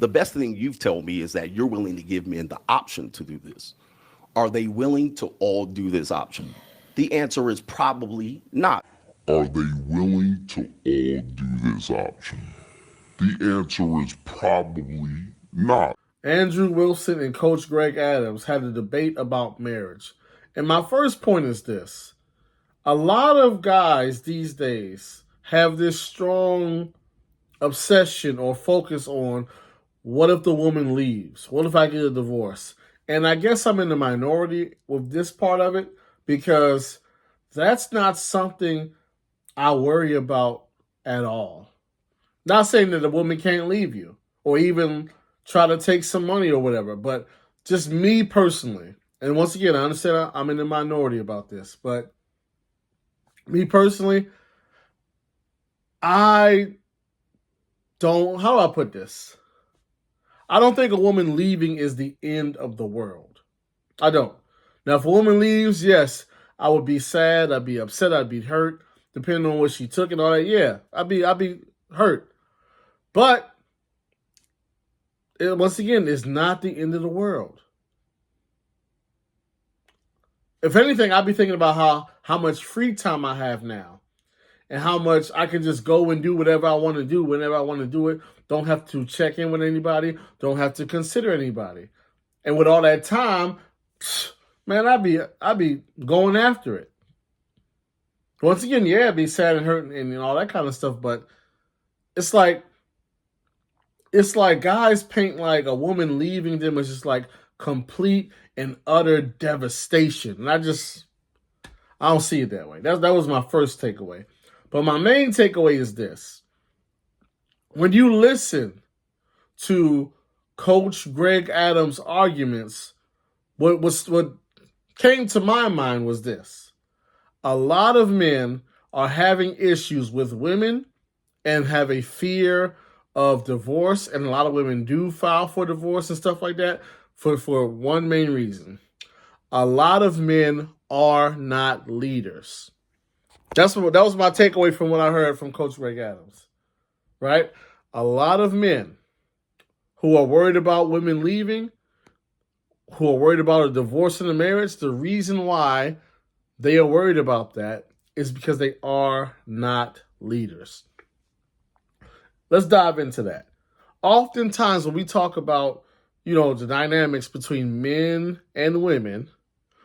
The best thing you've told me is that you're willing to give men the option to do this. Are they willing to all do this option? The answer is probably not. Are they willing to all do this option? The answer is probably not. Andrew Wilson and Coach Greg Adams had a debate about marriage. And my first point is this: a lot of guys these days have this strong obsession or focus on what if the woman leaves? What if I get a divorce? And I guess I'm in the minority with this part of it because that's not something I worry about at all. Not saying that a woman can't leave you or even try to take some money or whatever, but just me personally. And once again, I understand I'm in the minority about this, but me personally, I don't, how do I put this? I don't think a woman leaving is the end of the world. I don't. Now, if a woman leaves, yes, I would be sad, I'd be upset, I'd be hurt, depending on what she took and all that. Yeah, I'd be hurt. But once again, it's not the end of the world. If anything, I'd be thinking about how much free time I have now and how much I can just go and do whatever I want to do whenever I want to do it. Don't have to check in with anybody. Don't have to consider anybody. And with all that time, man, I'd be going after it. Once again, yeah, I'd be sad and hurt and all that kind of stuff. But it's like guys paint like a woman leaving them as just like complete and utter devastation. And I don't see it that way. That was my first takeaway. But my main takeaway is this. When you listen to Coach Greg Adams' arguments, what came to my mind was this. A lot of men are having issues with women and have a fear of divorce, and a lot of women do file for divorce and stuff like that for one main reason. A lot of men are not leaders. That was my takeaway from what I heard from Coach Greg Adams. Right? A lot of men who are worried about women leaving, who are worried about a divorce in a marriage, the reason why they are worried about that is because they are not leaders. Let's dive into that. Oftentimes when we talk about, the dynamics between men and women,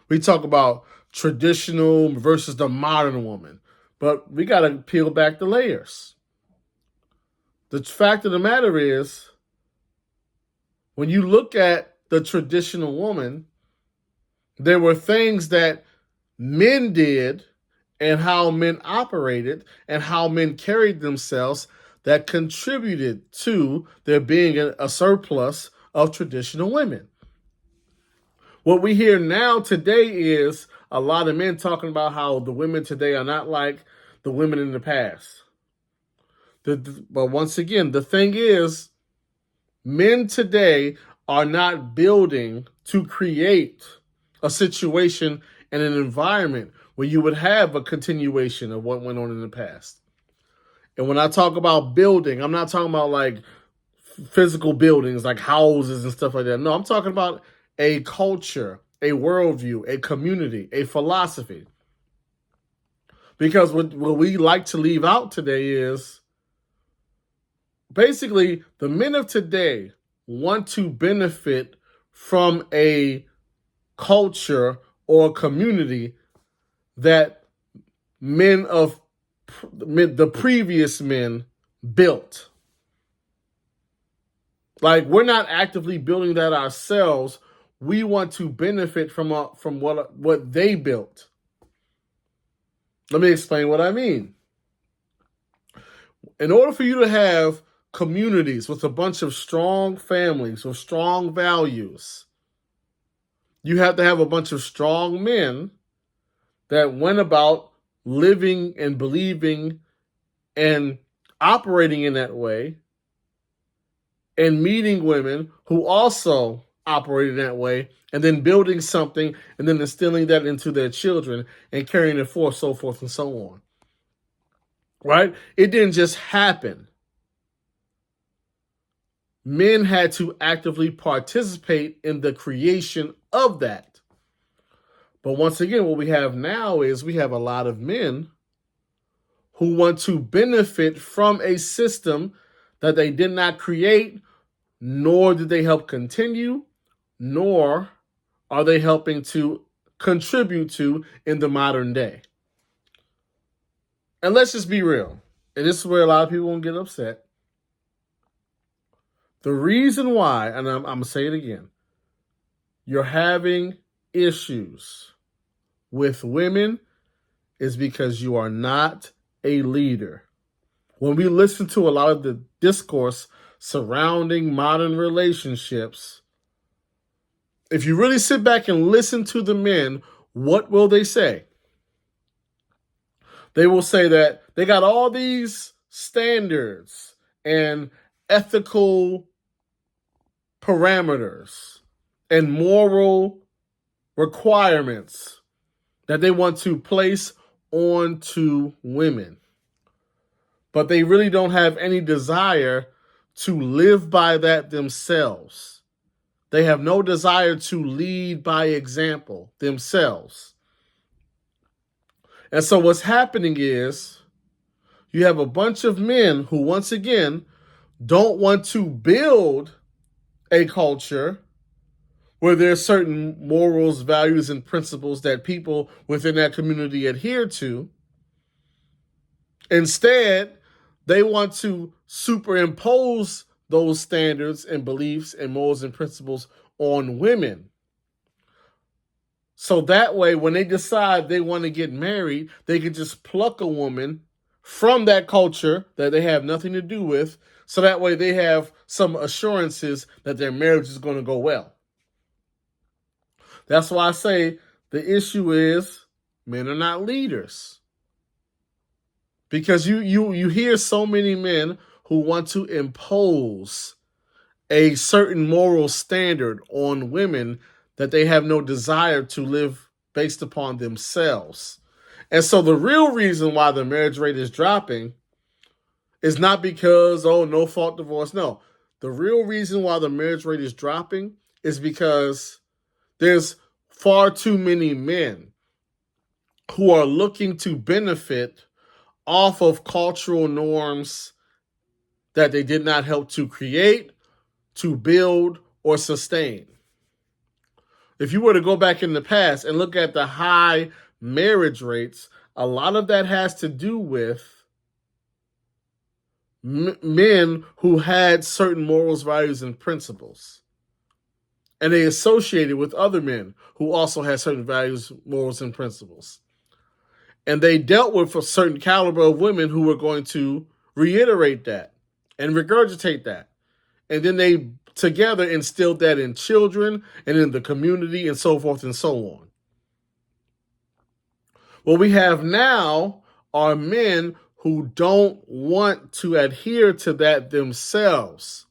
we talk about traditional versus the modern woman. But we got to peel back the layers. The fact of the matter is, when you look at the traditional woman, there were things that men did and how men operated and how men carried themselves that contributed to there being a surplus of traditional women. What we hear now today is a lot of men talking about how the women today are not like the women in the past. But once again, the thing is, men today are not building to create a situation and an environment where you would have a continuation of what went on in the past. And when I talk about building, I'm not talking about like physical buildings like houses and stuff like that. No, I'm talking about a culture, a worldview, a community, a philosophy. Because what we like to leave out today is basically the men of today want to benefit from a culture or community that the previous men built. Like, we're not actively building that ourselves. We want to benefit from what they built. Let me explain what I mean. In order for you to have communities with a bunch of strong families with strong values, you have to have a bunch of strong men that went about living and believing and operating in that way, and meeting women who also operated that way, and then building something and then instilling that into their children and carrying it forth, so forth and so on. Right? It didn't just happen. men had to actively participate in the creation of that. But once again, what we have now is we have a lot of men who want to benefit from a system that they did not create, nor did they help continue, nor are they helping to contribute to in the modern day. And let's just be real. And this is where a lot of people won't get upset. The reason why, and I'm going to say it again, you're having issues with women is because you are not a leader. When we listen to a lot of the discourse surrounding modern relationships, if you really sit back and listen to the men, what will they say? They will say that they got all these standards and ethical parameters and moral requirements that they want to place onto women. But they really don't have any desire to live by that themselves. They have no desire to lead by example themselves. And so what's happening is you have a bunch of men who, once again, don't want to build a culture where there's certain morals, values, and principles that people within that community adhere to. Instead, they want to superimpose those standards and beliefs and morals and principles on women. So that way, when they decide they want to get married, they can just pluck a woman from that culture that they have nothing to do with. So that way they have some assurances that their marriage is going to go well. That's why I say the issue is men are not leaders. Because you hear so many men who want to impose a certain moral standard on women that they have no desire to live based upon themselves. And so the real reason why the marriage rate is dropping is not because, no fault divorce. No, the real reason why the marriage rate is dropping is because there's far too many men who are looking to benefit off of cultural norms that they did not help to create, to build, or sustain. If you were to go back in the past and look at the high marriage rates, a lot of that has to do with men who had certain morals, values, and principles. And they associated with other men who also had certain values, morals, and principles. And they dealt with a certain caliber of women who were going to reiterate that and regurgitate that. And then they together instilled that in children and in the community and so forth and so on. What we have now are men who don't want to adhere to that themselves,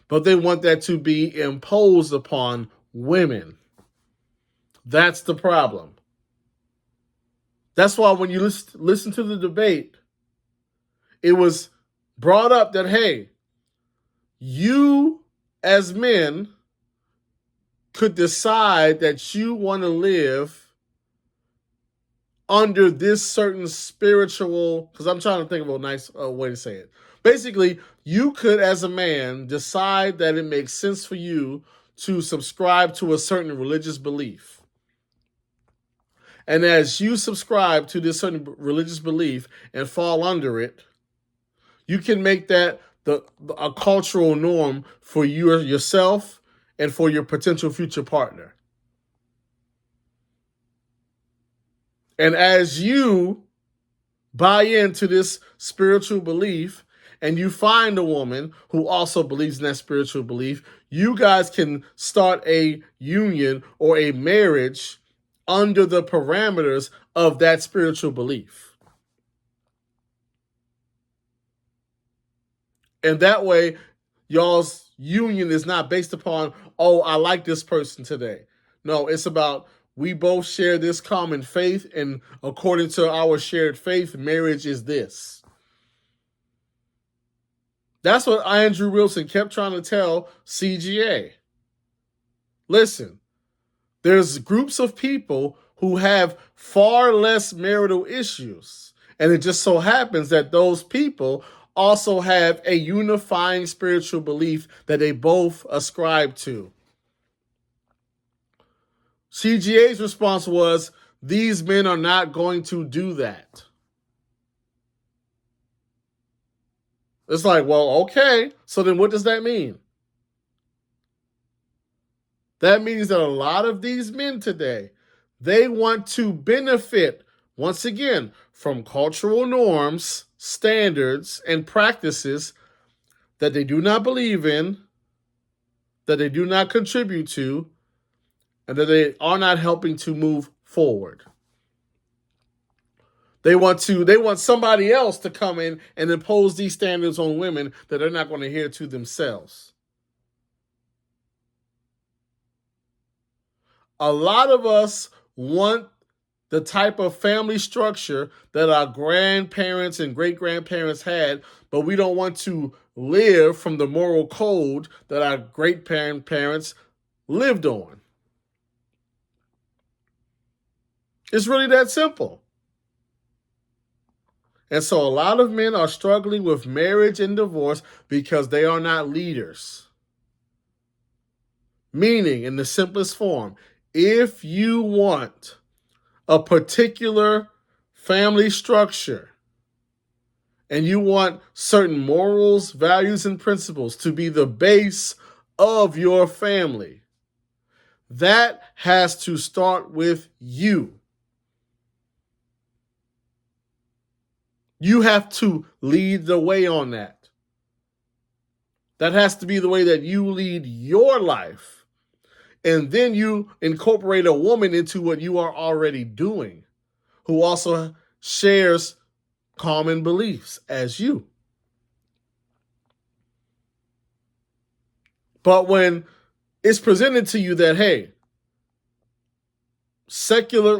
but they want that to be imposed upon women. That's the problem. That's why when you listen to the debate, it was brought up that, hey, you as men could decide that you want to live under this certain spiritual, because I'm trying to think of a nice way to say it. Basically, you could, as a man, decide that it makes sense for you to subscribe to a certain religious belief. And as you subscribe to this certain religious belief and fall under it, you can make that a cultural norm for yourself and for your potential future partner. And as you buy into this spiritual belief and you find a woman who also believes in that spiritual belief, you guys can start a union or a marriage under the parameters of that spiritual belief. And that way, y'all's union is not based upon, I like this person today. No, it's about we both share this common faith, and according to our shared faith, marriage is this. That's what Andrew Wilson kept trying to tell CGA. Listen, there's groups of people who have far less marital issues. And it just so happens that those people also have a unifying spiritual belief that they both ascribe to. CGA's response was, these men are not going to do that. It's like, well, okay, so then what does that mean? That means that a lot of these men today, they want to benefit, once again, from cultural norms, standards, and practices that they do not believe in, that they do not contribute to, and that they are not helping to move forward. They want somebody else to come in and impose these standards on women that they're not going to adhere to themselves. A lot of us want the type of family structure that our grandparents and great-grandparents had, but we don't want to live from the moral code that our great-parents lived on. It's really that simple. And so a lot of men are struggling with marriage and divorce because they are not leaders. Meaning, in the simplest form, if you want a particular family structure and you want certain morals, values, and principles to be the base of your family, that has to start with you. You have to lead the way on that. That has to be the way that you lead your life. And then you incorporate a woman into what you are already doing, who also shares common beliefs as you. But when it's presented to you that, hey, secular,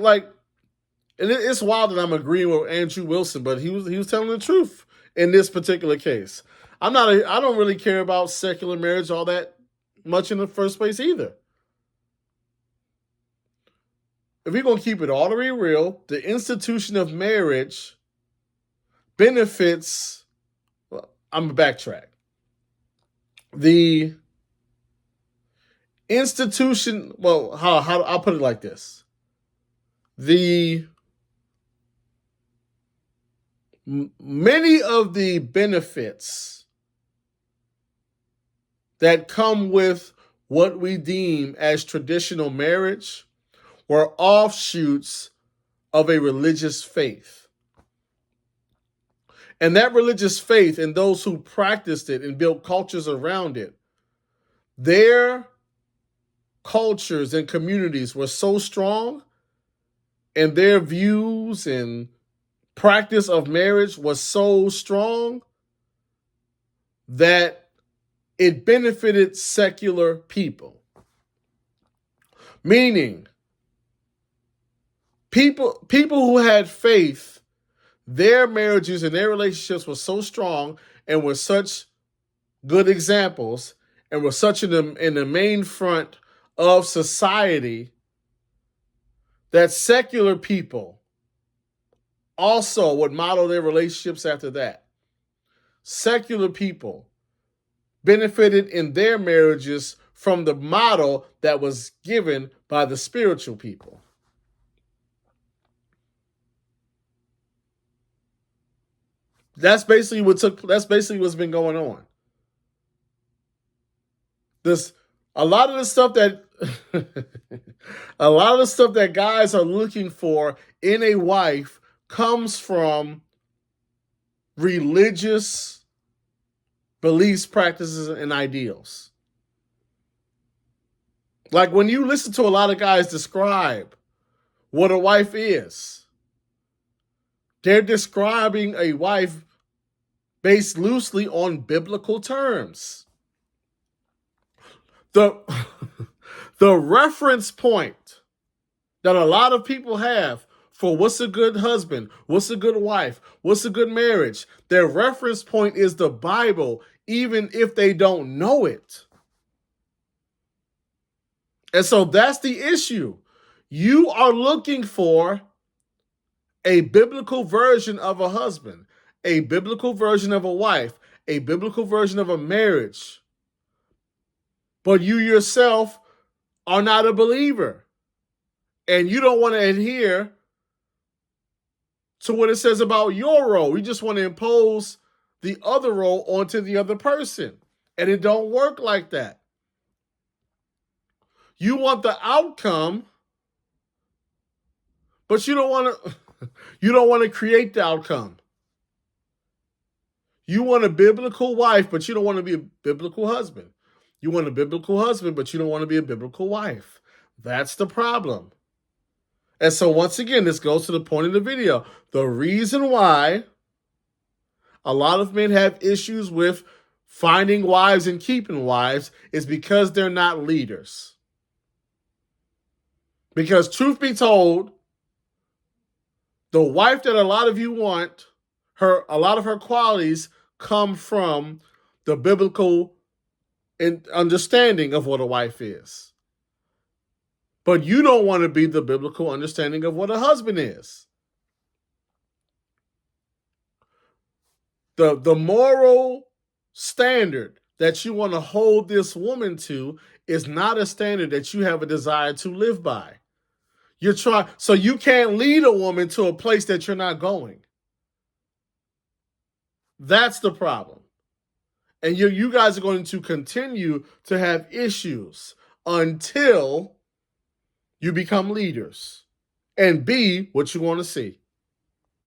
and it's wild that I'm agreeing with Andrew Wilson, but he was telling the truth in this particular case. I don't really care about secular marriage all that much in the first place either. If we're going to keep it all the way real, the institution of marriage benefits, well, I'm going to backtrack. The institution, well, how I'll put it like this. Many of the benefits that come with what we deem as traditional marriage were offshoots of a religious faith. And that religious faith and those who practiced it and built cultures around it, their cultures and communities were so strong, and their views and practice of marriage was so strong that it benefited secular people. Meaning, people who had faith, their marriages and their relationships were so strong and were such good examples and were such in the main front of society that secular people also would model their relationships after that. Secular people benefited in their marriages from the model that was given by the spiritual people. That's basically what's been going on. A lot of the stuff that guys are looking for in a wife comes from religious beliefs, practices, and ideals. Like when you listen to a lot of guys describe what a wife is, they're describing a wife based loosely on biblical terms. The reference point that a lot of people have for what's a good husband, what's a good wife, what's a good marriage, their reference point is the Bible even if they don't know it. And so that's the issue. You are looking for a biblical version of a husband, a biblical version of a wife, a biblical version of a marriage. But you yourself are not a believer. And you don't want to adhere to what it says about your role. You just want to impose the other role onto the other person. And it don't work like that. You want the outcome, but you don't want to create the outcome. You want a biblical wife, but you don't want to be a biblical husband. You want a biblical husband, but you don't want to be a biblical wife. That's the problem. And so once again, this goes to the point of the video. The reason why a lot of men have issues with finding wives and keeping wives is because they're not leaders. Because truth be told, the wife that a lot of you want, a lot of her qualities come from the biblical understanding of what a wife is. But you don't want to be the biblical understanding of what a husband is. The moral standard that you want to hold this woman to is not a standard that you have a desire to live by. So you can't lead a woman to a place that you're not going. That's the problem. And you guys are going to continue to have issues until you become leaders and be what you want to see.